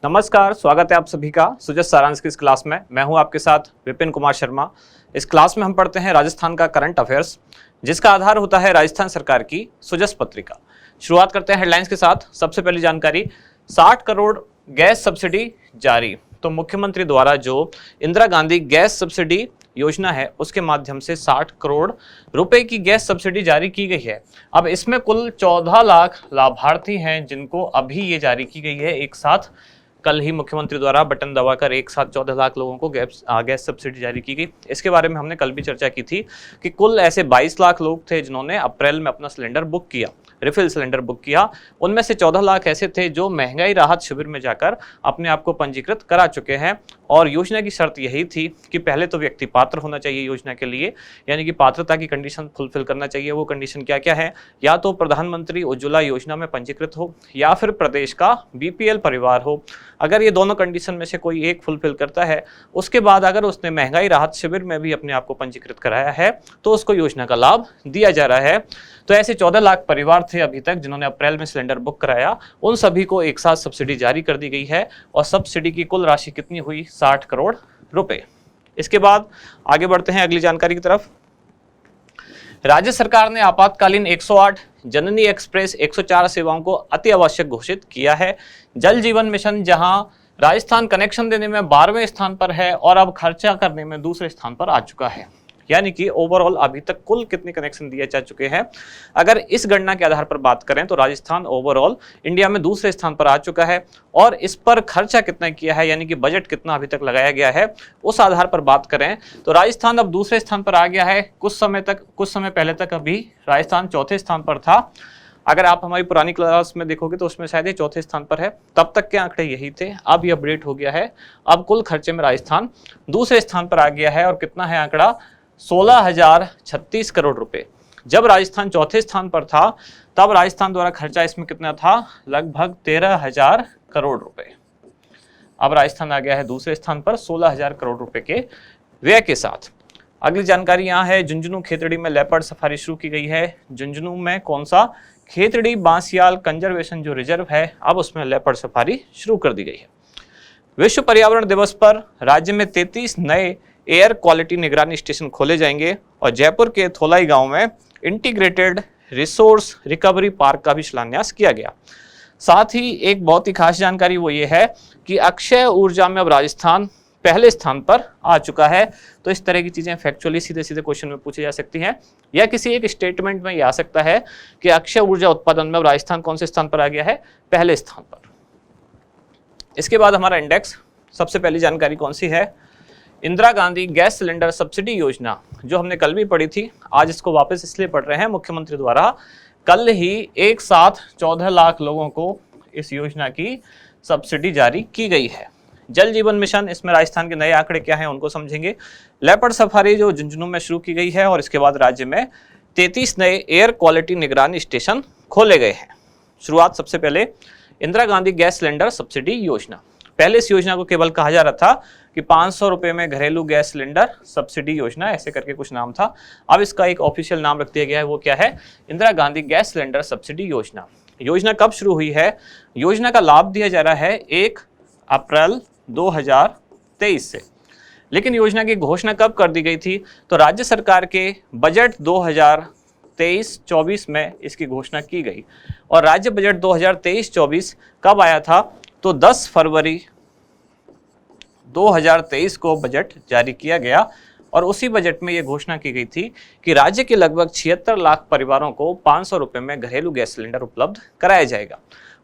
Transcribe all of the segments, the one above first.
नमस्कार, स्वागत है आप सभी का सुजस सारांश की इस क्लास में। मैं हूं आपके साथ विपिन कुमार शर्मा। इस क्लास में हम पढ़ते हैं राजस्थान का करंट अफेयर्स, जिसका आधार होता है राजस्थान सरकार की सुजस पत्रिका। शुरुआत करते हैं हेडलाइंस के साथ। सबसे पहली जानकारी, 60 करोड़ गैस सब्सिडी जारी। तो मुख्यमंत्री द्वारा जो इंदिरा गांधी गैस सब्सिडी योजना है उसके माध्यम से 60 करोड़ रुपए की गैस सब्सिडी जारी की गई है। अब इसमें कुल 14 लाख लाभार्थी हैं जिनको अभी ये जारी की गई है। एक साथ कल ही मुख्यमंत्री द्वारा बटन दबाकर एक साथ 14 लाख लोगों को गैस सब्सिडी जारी की गई। इसके बारे में हमने कल भी चर्चा की थी कि कुल ऐसे 22 लाख लोग थे जिन्होंने अप्रैल में अपना सिलेंडर बुक किया, रिफिल सिलेंडर बुक किया। उनमें से 14 लाख ऐसे थे जो महंगाई राहत शिविर में जाकर अपने आप को पंजीकृत करा चुके हैं। और योजना की शर्त यही थी कि पहले तो व्यक्ति पात्र होना चाहिए योजना के लिए, यानी कि पात्रता की कंडीशन फुलफिल करना चाहिए। वो कंडीशन क्या क्या है? या तो प्रधानमंत्री उज्ज्वला योजना में पंजीकृत हो या फिर प्रदेश का बीपीएल परिवार हो। अगर ये दोनों कंडीशन में से कोई एक फुलफिल करता है, उसके बाद अगर उसने महंगाई राहत शिविर में भी अपने आप को पंजीकृत कराया है तो उसको योजना का लाभ दिया जा रहा है। तो ऐसे 14 लाख परिवार थे अभी तक जिन्होंने अप्रैल में सिलेंडर बुक कराया। उन सभी को एक साथ सब्सिडी जारी कर दी गई है और सब्सिडी की कुल राशि कितनी हुई? 60 करोड़ रुपए। इसके बाद आगे बढ़ते हैं अगली जानकारी की तरफ। राज्य सरकार ने आपातकालीन 108, जननी एक्सप्रेस 104 सेवाओं को अति आवश्यक घोषित किया है। जल जीवन मिशन जहां राजस्थान कनेक्शन देने में 12वें स्थान पर है और अब खर्चा करने में दूसरे स्थान पर आ चुका है। यानी कि ओवरऑल अभी तक कुल कितने कनेक्शन दिए जा चुके हैं, अगर इस गणना के आधार पर बात करें तो राजस्थान ओवरऑल इंडिया में दूसरे स्थान पर आ चुका है। और इस पर खर्चा कितना किया है, यानी कि बजट कितना अभी तक लगाया गया है, उस आधार पर बात करें तो राजस्थान अब दूसरे स्थान पर आ गया है। कुछ समय पहले तक अभी राजस्थान चौथे स्थान पर था। अगर आप हमारी पुरानी क्लास में देखोगे तो उसमें शायद ये चौथे स्थान पर है। तब तक के आंकड़े यही थे, अब ये अपडेट हो गया है। अब कुल खर्चे में राजस्थान दूसरे स्थान पर आ गया है और कितना है आंकड़ा? 16,036 करोड़ रुपए। जब राजस्थान चौथे स्थान पर था तब राजस्थान द्वारा खर्चा इसमें कितना था? लगभग 13,000 करोड़ रुपए। अब राजस्थान आ गया है दूसरे स्थान पर 16,000 करोड़ रुपए के व्यय के साथ। अगली जानकारी यहाँ है, झुंझुनू खेतड़ी में लेपर्ड सफारी शुरू की गई है। झुंझुनू में कौन सा? खेतड़ी बांसियाल कंजर्वेशन जो रिजर्व है, अब उसमें लेपर्ड सफारी शुरू कर दी गई है। विश्व पर्यावरण दिवस पर राज्य में 33 नए एयर क्वालिटी निगरानी स्टेशन खोले जाएंगे और जयपुर के थोलाई गांव में इंटीग्रेटेड रिसोर्स रिकवरी पार्क का भी शिलान्यास किया गया। साथ ही एक बहुत ही खास जानकारी वो ये है कि अक्षय ऊर्जा में अब राजस्थान पहले स्थान पर आ चुका है। तो इस तरह की चीजें फैक्चुअली सीधे सीधे क्वेश्चन में पूछी जा सकती हैं, या किसी एक स्टेटमेंट में ये आ सकता है कि अक्षय ऊर्जा उत्पादन में अब राजस्थान कौन से स्थान पर आ गया है? पहले स्थान पर। इसके बाद हमारा इंडेक्स, सबसे पहली जानकारी कौन सी है? Indira Gandhi gas cylinder subsidy योजना, जो हमने कल भी पढ़ी थी, आज इसको वापस इसलिए पढ़ रहे हैं, मुख्यमंत्री द्वारा कल ही एक साथ 14 लाख लोगों को इस योजना की सब्सिडी जारी की गई है। जल जीवन मिशन, इसमें राजस्थान के नए आंकड़े क्या हैं उनको समझेंगे। लेपर्ड सफारी जो झुंझुनू में शुरू की गई है और इसके बाद राज्य में 33 नए एयर क्वालिटी निगरानी स्टेशन खोले गए हैं। शुरुआत सबसे पहले Indira Gandhi gas cylinder subsidy योजना। पहले इस योजना को केवल कहा जा रहा था कि 500 रुपए में घरेलू गैस सिलेंडर सब्सिडी योजना, ऐसे करके कुछ नाम था। अब इसका एक ऑफिशियल नाम रख दिया गया है, वो क्या है? Indira Gandhi gas cylinder subsidy योजना। योजना कब शुरू हुई है? योजना का लाभ दिया जा रहा है 1 अप्रैल 2023 से। लेकिन योजना की घोषणा कब कर दी गई थी? तो राज्य सरकार के बजट 2023-24 में इसकी घोषणा की गई। और राज्य बजट 2023-24 कब आया था? तो 10 फरवरी 2023 को बजट जारी किया गया और उसी बजट में यह घोषणा की गई थी कि राज्य के लगभग 76 लाख परिवारों को 500 रुपए में घरेलू गैस सिलेंडर उपलब्ध कराया जाएगा।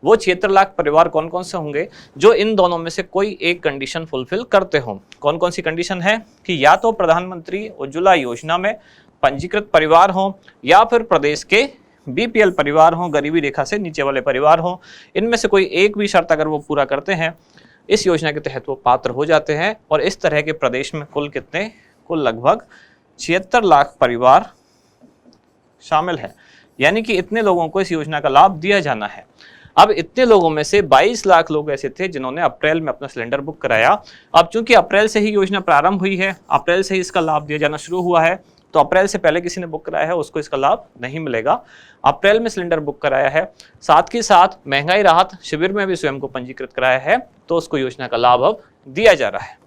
वो 76 लाख परिवार कौन कौन से होंगे? जो इन दोनों में से कोई एक कंडीशन फुलफिल करते हों। कौन कौन सी कंडीशन है? कि या तो प्रधानमंत्री उज्ज्वला योजना में पंजीकृत परिवार हों या फिर प्रदेश के बीपीएल परिवार हों, गरीबी रेखा से नीचे वाले परिवार हों। इनमें से कोई एक भी शर्त अगर वो पूरा करते हैं, इस योजना के तहत वो पात्र हो जाते हैं। और इस तरह के प्रदेश में कुल कितने? कुल लगभग 76 लाख परिवार शामिल है, यानी कि इतने लोगों को इस योजना का लाभ दिया जाना है। अब इतने लोगों में से 22 लाख लोग ऐसे थे जिन्होंने अप्रैल में अपना सिलेंडर बुक कराया। अब चूंकि अप्रैल से ही योजना प्रारंभ हुई है, अप्रैल से ही इसका लाभ दिया जाना शुरू हुआ है, तो अप्रैल से पहले किसी ने बुक कराया है उसको इसका लाभ नहीं मिलेगा। अप्रैल में सिलेंडर बुक कराया है, साथ ही साथ महंगाई राहत शिविर में भी स्वयं को पंजीकृत कराया है, तो उसको योजना का लाभ अब दिया जा रहा है।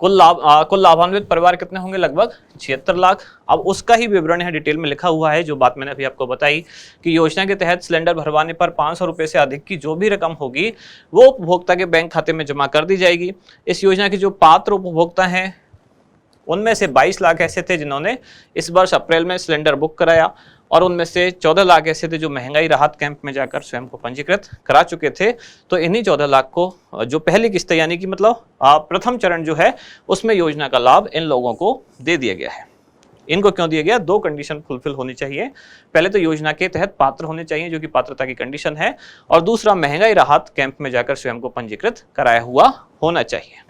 कुल लाभान्वित परिवार कितने होंगे? लगभग 76 लाख। अब उसका ही विवरण है, डिटेल में लिखा हुआ है, जो बात मैंने अभी आपको बताई कि योजना के तहत सिलेंडर भरवाने पर 500 रुपए से अधिक की जो भी रकम होगी वो उपभोक्ता के बैंक खाते में जमा कर दी जाएगी। इस योजना के जो पात्र उपभोक्ता हैं उनमें से 22 लाख ऐसे थे जिन्होंने इस वर्ष अप्रैल में सिलेंडर बुक कराया, और उनमें से 14 लाख ऐसे थे जो महंगाई राहत कैंप में जाकर स्वयं को पंजीकृत करा चुके थे। तो इन्हीं 14 लाख को जो पहली किस्त यानी कि मतलब प्रथम चरण जो है उसमें योजना का लाभ इन लोगों को दे दिया गया है। इनको क्यों दिया गया? 2 कंडीशन फुलफिल होनी चाहिए। पहले तो योजना के तहत पात्र होने चाहिए, जो कि पात्रता की कंडीशन है, और दूसरा महंगाई राहत कैंप में जाकर स्वयं को पंजीकृत कराया हुआ होना चाहिए।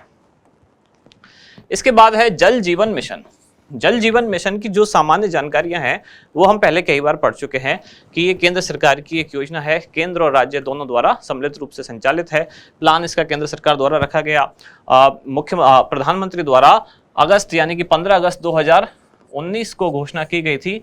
इसके बाद है जल जीवन मिशन। जल जीवन मिशन की जो सामान्य जानकारियां हैं वो हम पहले कई बार पढ़ चुके हैं कि ये केंद्र सरकार की एक योजना है, केंद्र और राज्य दोनों द्वारा सम्मिलित रूप से संचालित है। प्लान इसका केंद्र सरकार द्वारा रखा गया। प्रधानमंत्री द्वारा अगस्त यानी कि 15 अगस्त 2019 को घोषणा की गई थी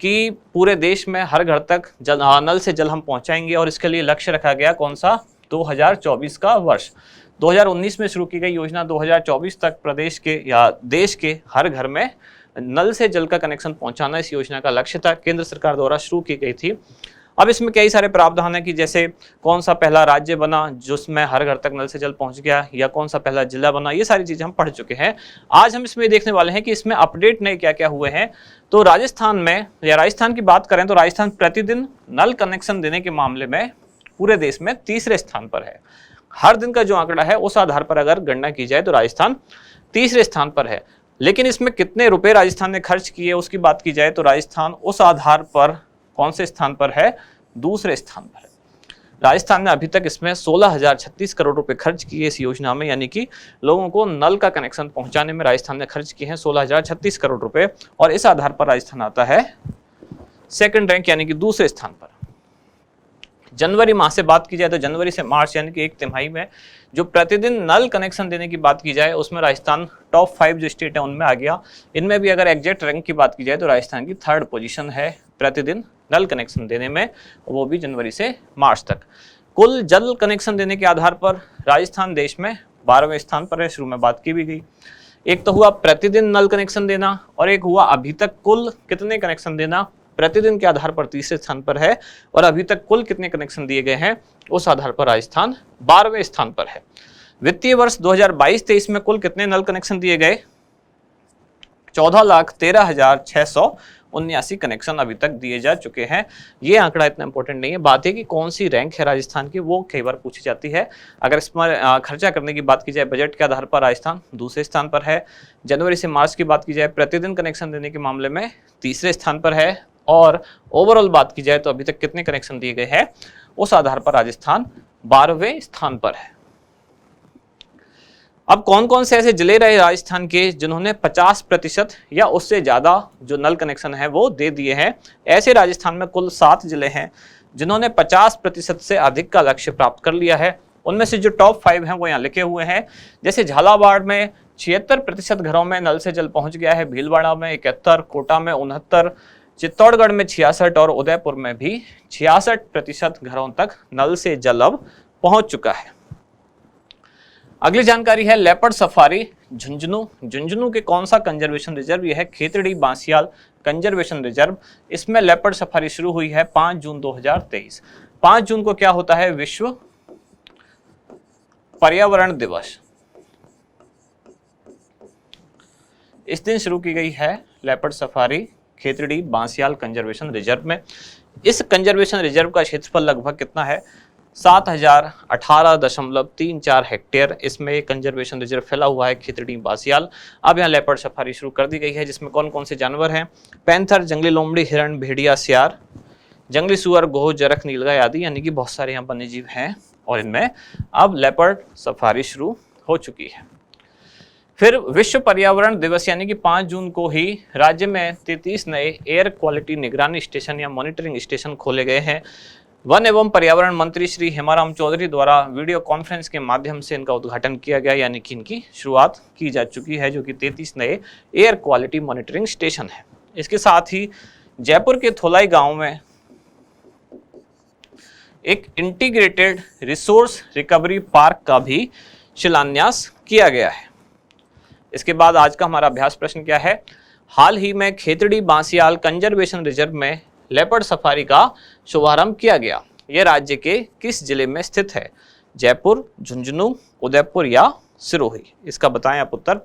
कि पूरे देश में हर घर तक नल से जल हम पहुंचाएंगे, और इसके लिए लक्ष्य रखा गया कौन सा? 2024 का वर्ष। 2019 में शुरू की गई योजना 2024 तक प्रदेश के या देश के हर घर में नल से जल का कनेक्शन पहुंचाना इस योजना का लक्ष्य था, केंद्र सरकार द्वारा शुरू की गई थी। अब इसमें कई सारे प्रावधान है कि जैसे कौन सा पहला राज्य बना जिसमें हर घर तक नल से जल पहुंच गया, या कौन सा पहला जिला बना, ये सारी चीजें हम पढ़ चुके हैं। आज हम इसमें देखने वाले हैं कि इसमें अपडेट नए क्या क्या हुए हैं। तो राजस्थान में, या राजस्थान की बात करें तो राजस्थान प्रतिदिन नल कनेक्शन देने के मामले में पूरे देश में तीसरे स्थान पर है। हर दिन का जो आंकड़ा है उस आधार पर अगर गणना की जाए तो राजस्थान तीसरे स्थान पर है। लेकिन इसमें कितने रुपए राजस्थान ने खर्च किए उसकी बात की जाए तो राजस्थान उस आधार पर कौन से स्थान पर है? दूसरे स्थान पर है। राजस्थान ने अभी तक इसमें 16,036 करोड़ रुपए खर्च किए इस योजना में, यानी कि लोगों को नल का कनेक्शन पहुंचाने में राजस्थान ने खर्च किए हैं 16,036 करोड़ रुपए, और इस आधार पर राजस्थान आता है सेकंड रैंक यानी कि दूसरे स्थान पर। जनवरी माह से बात की जाए तो जनवरी से मार्च यानी कि एक तिमाही में जो प्रतिदिन नल कनेक्शन देने की बात की जाए उसमें राजस्थान टॉप 5 जो स्टेट है उनमें आ गया। इनमें भी अगर एग्जैक्ट रैंक की बात की जाए तो राजस्थान की 3rd पोजीशन है प्रतिदिन नल कनेक्शन देने में, वो भी जनवरी से मार्च तक। कुल जल कनेक्शन देने के आधार पर राजस्थान देश में 12वें स्थान पर है, शुरू में बात की भी गई। एक तो हुआ प्रतिदिन नल कनेक्शन देना, और एक हुआ अभी तक कुल कितने कनेक्शन देना। प्रतिदिन के आधार पर तीसरे स्थान पर है, और अभी तक कुल कितने कनेक्शन दिए गए हैं उस आधार पर राजस्थान 12वें स्थान पर है। वित्तीय वर्ष 2022-23 में कुल कितने नल कनेक्शन दिए गए? 14,13,679 कनेक्शन अभी तक दिए जा चुके हैं। ये आंकड़ा इतना इंपॉर्टेंट नहीं है, बात है कि कौन सी रैंक है राजस्थान की, वो कई बार पूछी जाती है। अगर इस पर खर्चा करने की बात की जाए बजट के आधार पर राजस्थान दूसरे स्थान पर है। जनवरी से मार्च की बात की जाए प्रतिदिन कनेक्शन देने के मामले में तीसरे स्थान पर है, और ओवरऑल बात की जाए तो अभी तक कितने कनेक्शन दिए गए हैं उस आधार पर राजस्थान 12वें स्थान पर है। अब कौन कौन से ऐसे जिले रहे राजस्थान के जिन्होंने 50% या उससे ज्यादा जो नल कनेक्शन है वो दे दिए हैं? ऐसे राजस्थान में कुल 7 जिले हैं जिन्होंने 50% से अधिक का लक्ष्य प्राप्त कर लिया है। उनमें से जो टॉप 5 हैं वो यहाँ लिखे हुए हैं। जैसे झालावाड़ में 76% घरों में नल से जल पहुंच गया है, भीलवाड़ा में 71, कोटा में 69, चित्तौड़गढ़ में 66 और उदयपुर में भी 66% घरों तक नल से जल अब पहुंच चुका है। अगली जानकारी है लेपर्ड सफारी झुंझुनू। झुंझुनू के कौन सा कंजर्वेशन रिजर्व? यह है खेतड़ी बांसियाल कंजर्वेशन रिजर्व। इसमें लेपर्ड सफारी शुरू हुई है 5 जून 2023। 5 जून को क्या होता है? विश्व पर्यावरण दिवस। इस दिन शुरू की गई है leopard safari Khetri Bansiyal conservation reserve में। इस कंजर्वेशन रिजर्व का क्षेत्रफल लगभग कितना है? 7,018.34 हेक्टेयर इसमें कंजर्वेशन रिजर्व फैला हुआ है खेतड़ी बांसियाल। अब यहाँ लेपर्ड सफारी शुरू कर दी गई है जिसमें कौन कौन से जानवर हैं? पैंथर, जंगली लोमड़ी, हिरण, भेड़िया, सियार, जंगली सुअर, गोह, जरख, नीलगाय आदि, यानी कि बहुत सारे यहाँ वन्य जीव हैं, और इनमें अब लेपर्ड सफारी शुरू हो चुकी है। फिर विश्व पर्यावरण दिवस यानी कि 5 जून को ही राज्य में 33 नए एयर क्वालिटी निगरानी स्टेशन या मॉनिटरिंग स्टेशन खोले गए हैं। वन एवं पर्यावरण मंत्री श्री हेमाराम चौधरी द्वारा वीडियो कॉन्फ्रेंस के माध्यम से इनका उद्घाटन किया गया, यानी कि इनकी शुरुआत की जा चुकी है, जो कि 33 नए एयर क्वालिटी मॉनिटरिंग स्टेशन है। इसके साथ ही जयपुर के थोलाई गांव में एक इंटीग्रेटेड रिसोर्स रिकवरी पार्क का भी शिलान्यास किया गया है। इसके बाद आज का हमारा अभ्यास प्रश्न क्या है? हाल ही में खेतड़ी बांसियाल कंजर्वेशन रिजर्व में लेपर्ड सफारी का शुभारंभ किया गया। यह राज्य के किस जिले में स्थित है? जयपुर, झुंझुनू, उदयपुर या सिरोही? इसका बताएं आप उत्तर।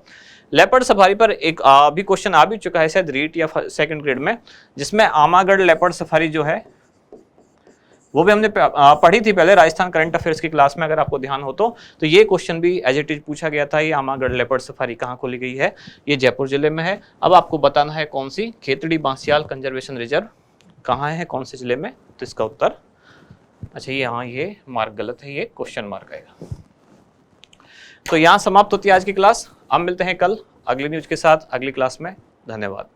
लेपर्ड सफारी पर एक अभी क्वेश्चन आ भी चुका है शायद रीट या सेकंड ग्रेड में, जिसमें आमागढ़ लेपर्ड सफारी जो है वो भी हमने पढ़ी थी पहले राजस्थान करंट अफेयर्स की क्लास में, अगर आपको ध्यान हो तो ये क्वेश्चन भी एज इट इज पूछा गया था। ये आमागढ़ लेपर्ड सफारी कहाँ खोली गई है? ये जयपुर जिले में है। अब आपको बताना है कौन सी, खेतड़ी बांसियाल कंजर्वेशन रिजर्व कहाँ है, कौन से जिले में? तो इसका उत्तर, अच्छा यहाँ ये मार्क गलत है, ये क्वेश्चन मार्क आएगा। तो यहाँ समाप्त होती है आज की क्लास। अब मिलते हैं कल अगली न्यूज के साथ अगली क्लास में। धन्यवाद।